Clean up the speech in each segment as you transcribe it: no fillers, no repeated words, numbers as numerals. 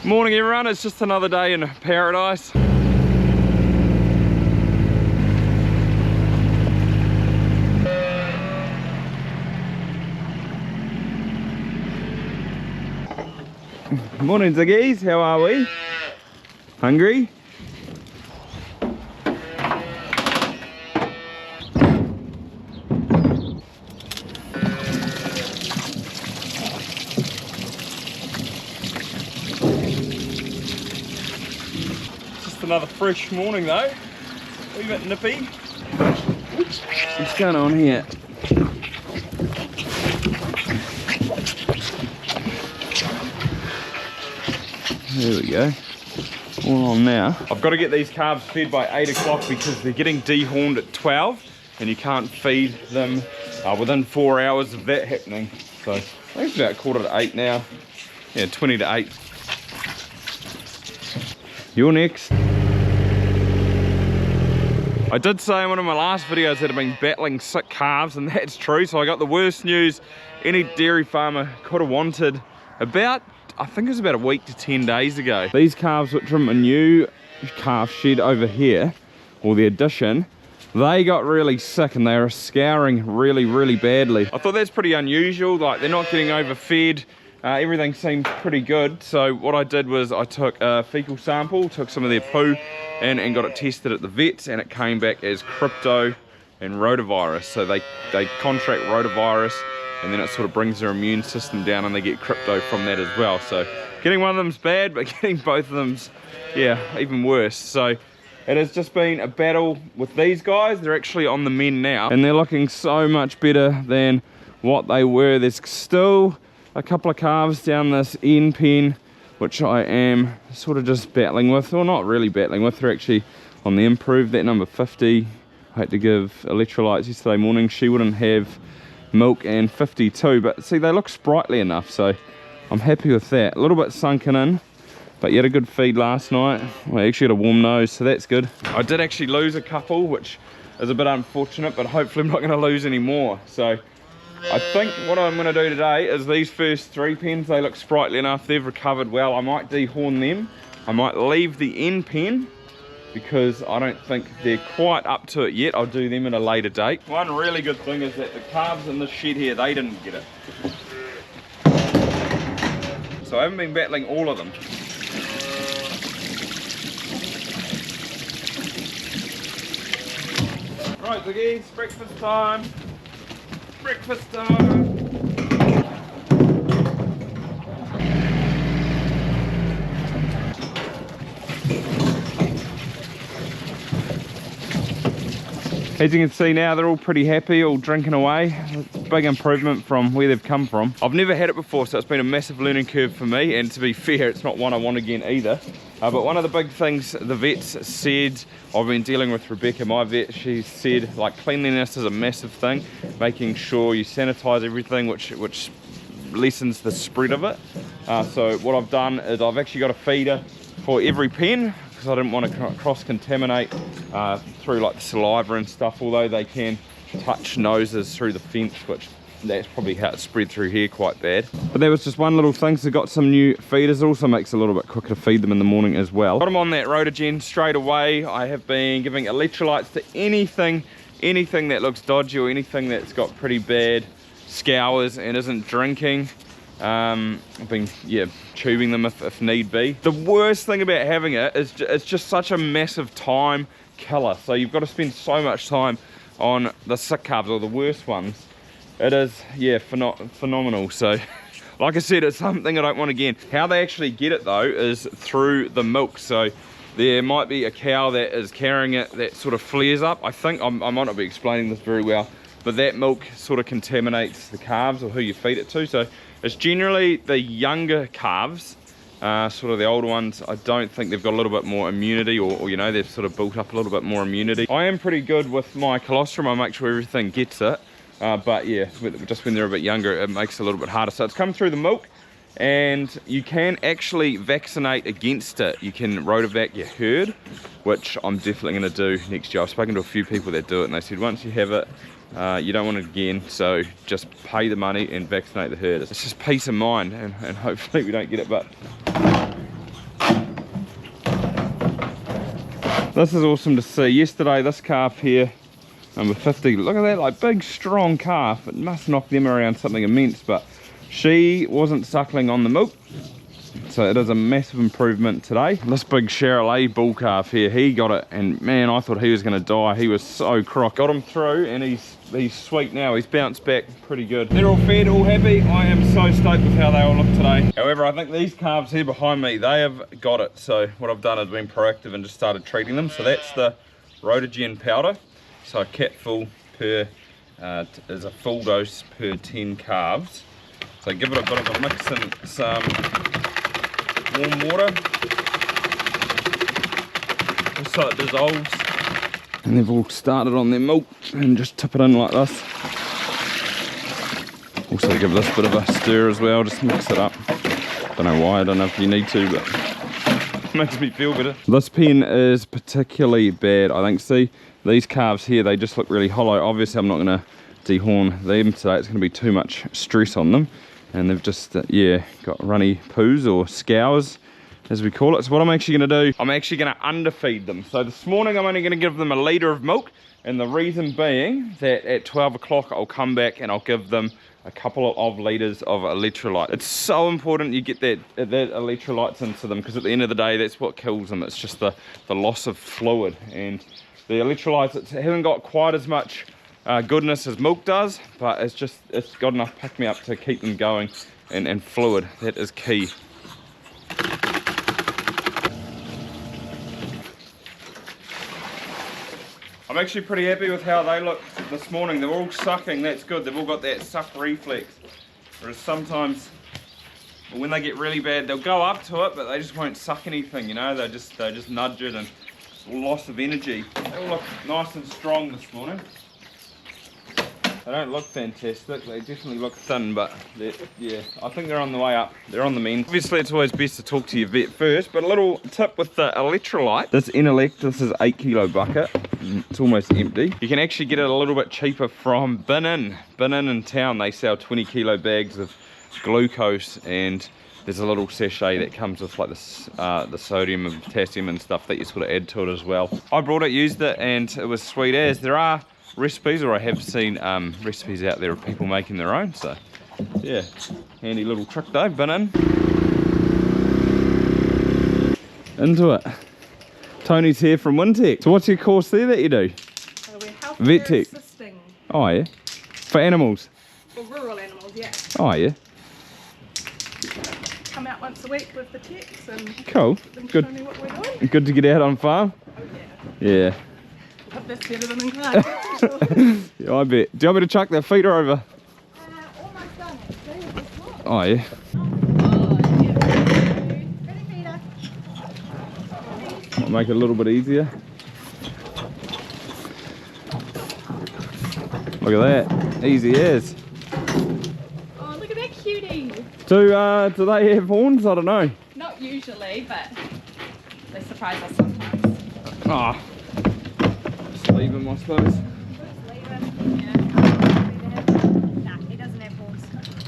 Morning everyone, it's just another day in paradise. Morning Ziggies, how are we? Hungry? Another fresh morning though, a wee bit nippy. What's going on here? There we go, all on now. I've got to get these calves fed by 8 o'clock because they're getting dehorned at 12 and you can't feed them within 4 hours of that happening. So I think it's about 7:45 now, yeah, 20 to 8. You're next. I did say in one of my last videos that I've been battling sick calves, and that's true. So I got the worst news any dairy farmer could have wanted about, I think it was about a week to 10 days ago. These calves, which are in my new calf shed over here, or the addition, they got really sick and they were scouring really badly. I thought that's pretty unusual, like they're not getting overfed. Everything seemed pretty good, so what I did was I took a fecal sample, took some of their poo and got it tested at the vets, and it came back as crypto and rotavirus. So they contract rotavirus and then it sort of brings their immune system down and they get crypto from that as well. So getting one of them's bad, but getting both of them's, yeah, even worse. So it has just been a battle with these guys. They're actually on the mend now and they're looking so much better than what they were. There's still a couple of calves down this end pen which I am sort of just battling with, or not really battling with. They're actually on the improve. That number 50, I had to give electrolytes yesterday morning. She wouldn't have milk, and 52, but see, they look sprightly enough, so I'm happy with that. A little bit sunken in, but you had a good feed last night. I actually got a warm nose, so that's good. I did actually lose a couple, which is a bit unfortunate, but hopefully I'm not going to lose any more. So I think what I'm going to do today is these first 3 pens, they look sprightly enough, they've recovered well. I might dehorn them. I might leave the end pen because I don't think they're quite up to it yet. I'll do them at a later date. One really good thing is that the calves in this shed here, they didn't get it. So I haven't been battling all of them. Right, Ziggies, breakfast time. Breakfast time. As you can see now, they're all pretty happy, all drinking away. It's a big improvement from where they've come from. I've never had it before, so it's been a massive learning curve for me, and to be fair, it's not one I want again either. But one of the big things the vets said, I've been dealing with Rebecca, my vet, she said like cleanliness is a massive thing, making sure you sanitize everything, which lessens the spread of it. So what I've done is I've actually got a feeder for every pen, because I didn't want to cross-contaminate through like the saliva and stuff, although they can touch noses through the fence, which that's probably how it spread through here quite bad. But that was just one little thing, so got some new feeders. It also makes it a little bit quicker to feed them in the morning as well. Got them on that Rotagen straight away. I have been giving electrolytes to anything that looks dodgy or anything that's got pretty bad scours and isn't drinking. I've been, yeah, tubing them if need be. The worst thing about having it is it's just such a massive time killer. So you've got to spend so much time on the sick calves, or the worst ones. It is, yeah, phenomenal. So like I said, it's something I don't want again. How they actually get it though is through the milk. So there might be a cow that is carrying it that sort of flares up. I think I might not be explaining this very well, but that milk sort of contaminates the calves or who you feed it to. So it's generally the younger calves, sort of the older ones. I don't think they've got a little bit more immunity, or you know, they've sort of built up a little bit more immunity. I am pretty good with my colostrum. I make sure everything gets it, but yeah, just when they're a bit younger, it makes it a little bit harder. So it's come through the milk, and you can actually vaccinate against it. You can rotovac your herd, which I'm definitely going to do next year. I've spoken to a few people that do it, and they said once you have it, you don't want it again, so just pay the money and vaccinate the herd. It's just peace of mind, and hopefully we don't get it. But This is awesome to see. Yesterday, this calf here, number 50, look at that, like big, strong calf. It must knock them around something immense, but she wasn't suckling on the milk. So it is a massive improvement today. This big Charolais bull calf here, he got it, and man, I thought he was gonna die. He was so crook. Got him through, and he's sweet now. He's bounced back pretty good. They're all fed, all happy. I am so stoked with how they all look today. However, I think these calves here behind me, they have got it. So what I've done is been proactive and just started treating them. So that's the Rotavirus powder. So a capful per, is a full dose per 10 calves. So give it a bit of a mix and some warm water, just so it dissolves. And they've all started on their milk, and just tip it in like this. Also give this bit of a stir as well, just mix it up. Don't know why, I don't know if you need to, but it makes me feel better. This pen is particularly bad, I think. See, these calves here, they just look really hollow. Obviously I'm not going to dehorn them today, it's going to be too much stress on them. And they've just, yeah, got runny poos or scours, as we call it. So what I'm actually going to do, I'm actually going to underfeed them. So this morning I'm only going to give them a litre of milk, and the reason being that at 12 o'clock I'll come back and I'll give them a couple of litres of electrolyte. It's so important you get that electrolytes into them, because at the end of the day that's what kills them. It's just the loss of fluid, and the electrolytes, it hasn't got quite as much goodness as milk does, but it's got enough pick me up to keep them going, and fluid, that is key. I'm actually pretty happy with how they look this morning. They're all sucking, that's good. They've all got that suck reflex. Whereas sometimes when they get really bad, they'll go up to it, but they just won't suck anything, you know, they just nudge it, and loss of energy. They all look nice and strong this morning. They don't look fantastic, they definitely look thin, but yeah, I think they're on the way up. They're on the mend. Obviously it's always best to talk to your vet first, but a little tip with the electrolyte. This Inelect, this is 8 kilo bucket. It's almost empty. You can actually get it a little bit cheaper from Bin In in town. They sell 20 kilo bags of glucose, and there's a little sachet that comes with like this, the sodium and potassium and stuff that you sort of add to it as well. I brought it, used it, and it was sweet as. There are recipes, or I have seen recipes out there of people making their own, so yeah, handy little trick though. Bin In. Into it. Tony's here from Wintech. So what's your course there that you do? We're health Vet care tech. assisting. Oh yeah. For animals? For rural animals, yeah. Oh yeah. Come out once a week with the techs and Cool. show me what we're doing. Good to get out on farm? Oh yeah. Yeah. But that's better than in class, that's for sure. Yeah, I bet. Do you want me to chuck that feeder over? Almost done actually with this one. Oh yeah. Oh yeah. Ready, Peter? Might make it a little bit easier. Look at that. Easy as. Oh, look at that cutie. Do they have horns? I don't know. Not usually, but they surprise us sometimes. Ah. Just leave them, I suppose. Yeah. Nah, he doesn't have horns.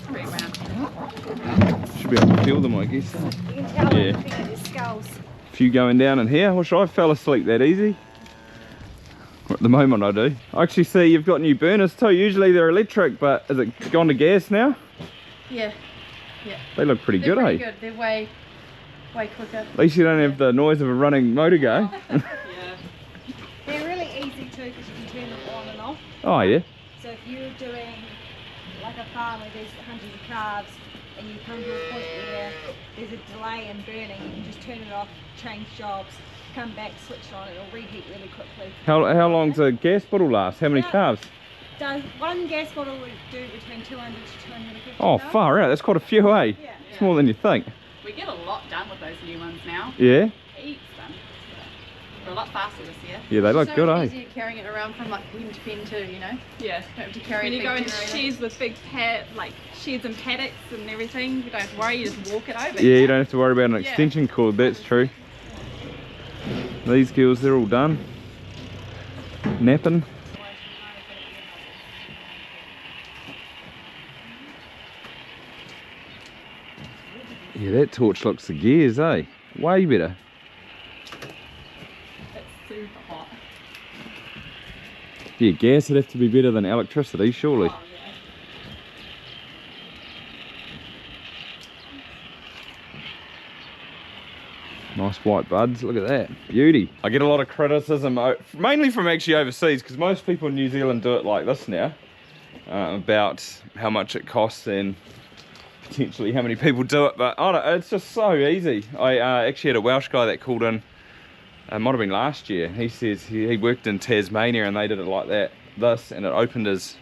Pretty round. Should be able to feel them, I guess. You can tell Yeah. looking at his skulls. Few going down in here. Wish I fell asleep that easy. At the moment I do. I actually see you've got new burners too. Usually they're electric, but is it gone to gas now? Yeah. Yeah. They look pretty They're good, pretty eh? good. They're way quicker. At least you don't have the noise of a running motor go. Yeah. They're really easy too because you can turn them on and off. Oh yeah. So if you're doing like a farm where there's hundreds of calves and you come to a point where there's a delay in burning, you can just turn it off, change jobs, come back, switch it on, it'll reheat really quickly. How long's a gas bottle last? How many calves? One gas bottle would do between 200 to 250 Oh, calves. far out. That's quite a few, eh? Yeah. It's more than you think. We get a lot done with those new ones now. Yeah? Heaps done. We're a lot faster this year. Yeah, they look so good, eh? easier carrying it around from like pen to pen too, you know? Yeah. Don't have to carry When a you big go into generator. sheds with big sheds and paddocks and everything, you don't have to worry, you just walk it over. Yeah, you don't have to worry about an Yeah. extension cord, that's true. These girls, they're all done. Napping. Yeah, that torch looks the gears, eh? Way better. That's Sue Yeah, gas would have to be better than electricity, surely. Oh, yeah. Nice white buds, look at that, beauty. I get a lot of criticism, mainly from actually overseas, because most people in New Zealand do it like this now, about how much it costs and potentially how many people do it, but I don't, it's just so easy. I actually had a Welsh guy that called in, it might have been last year. He says he worked in Tasmania and they did it like that, and it opened his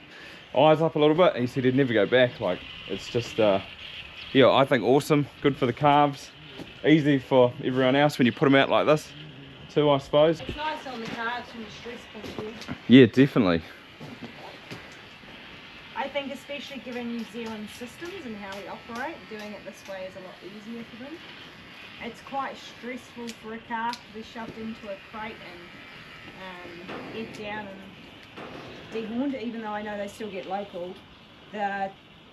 eyes up a little bit. He said he'd never go back. Like, it's just, yeah, I think awesome, good for the calves. Easy for everyone else when you put them out like this too, I suppose. It's nice on the calves from a stress point of view. Yeah, definitely. I think especially given New Zealand systems and how we operate, doing it this way is a lot easier for them. It's quite stressful for a calf to be shoved into a crate and head down and dehorned, even though I know they still get local. The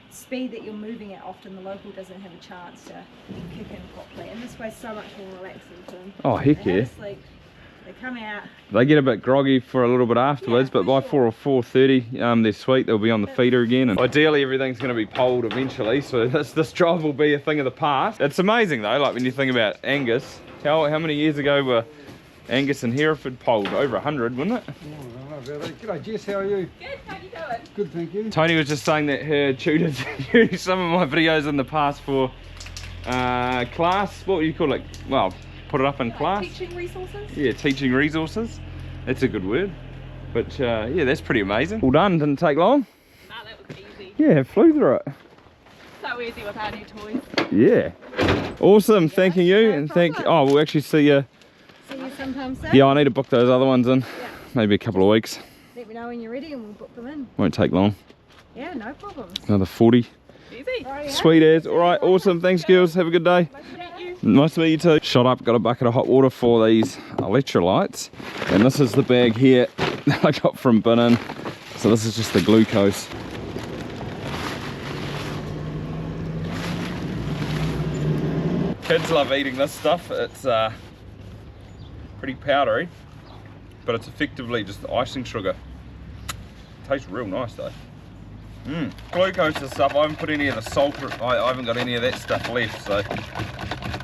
speed that you're moving at, often the local doesn't have a chance to kick in properly, and this way's so much more relaxing for them. Oh, heck They yeah. have a sleep, they come out. They get a bit groggy for a little bit afterwards, Yeah, but by for 4 or 4:30, they're sweet. They'll be on the feeder again, and ideally everything's going to be polled eventually. So this job will be a thing of the past. It's amazing though, like when you think about Angus. How many years ago were Angus and Hereford polled? Over 100, wasn't it? G'day Jess, how are you? Good, how you doing? Good, thank you. Tony was just saying that her tutors used some of my videos in the past for class. What would you call it? Well, put it up in class. Teaching resources? Yeah, teaching resources. That's a good word. But yeah, that's pretty amazing. All done, didn't take long. Nah, that was easy. Yeah, flew through it. So easy with our new toys. Yeah. Awesome, thanking you. no And problem. we'll actually see you. See you sometime soon. Yeah, I need to book those other ones in. Yeah. Maybe a couple of weeks. Let me know when you're ready and we'll book them in. Won't take long. Yeah, no problems. Another 40. Easy. Rightio. Sweet as. All right, awesome. Thanks, girls. Have a good day. Nice to meet you. Nice to meet you too. Shot up, got a bucket of hot water for these electrolytes. And this is the bag here that I got from Binnin. So this is just the glucose. Kids love eating this stuff. It's pretty powdery, but it's effectively just icing sugar. Tastes real nice though. Glucose and stuff, I haven't put any of the salt, I haven't got any of that stuff left, so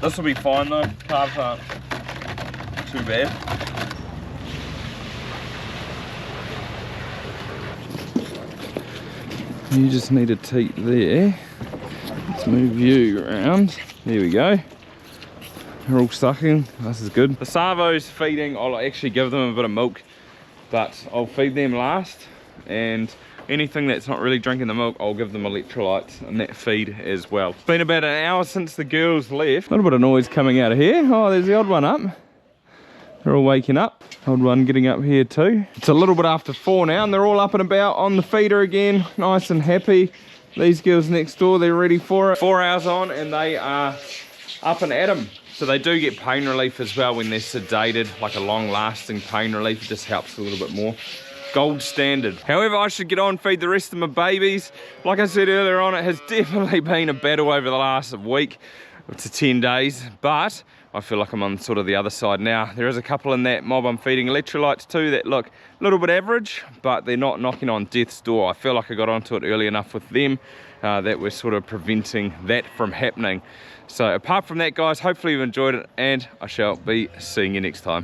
this will be fine though. Calves aren't too bad. You just need a teat there. Let's move you around. There we go. They're all sucking. This is good. The Savo's feeding, I'll actually give them a bit of milk, but I'll feed them last, and anything that's not really drinking the milk, I'll give them electrolytes and that feed as well. It's been about an hour since the girls left. A little bit of noise coming out of here. Oh, there's the odd one up. They're all waking up. Old one getting up here too. It's a little bit after 4 now and they're all up and about on the feeder again, nice and happy. These girls next door, they're ready for it. 4 hours on and they are up and at 'em. So they do get pain relief as well when they're sedated, like a long lasting pain relief. It just helps a little bit more. Gold standard. However, I should get on, feed the rest of my babies. Like I said earlier on, it has definitely been a battle over the last week to 10 days, but I feel like I'm on sort of the other side now. There is a couple in that mob I'm feeding electrolytes to that look a little bit average, but they're not knocking on death's door. I feel like I got onto it early enough with them that we're sort of preventing that from happening. So apart from that, guys, hopefully you've enjoyed it and I shall be seeing you next time.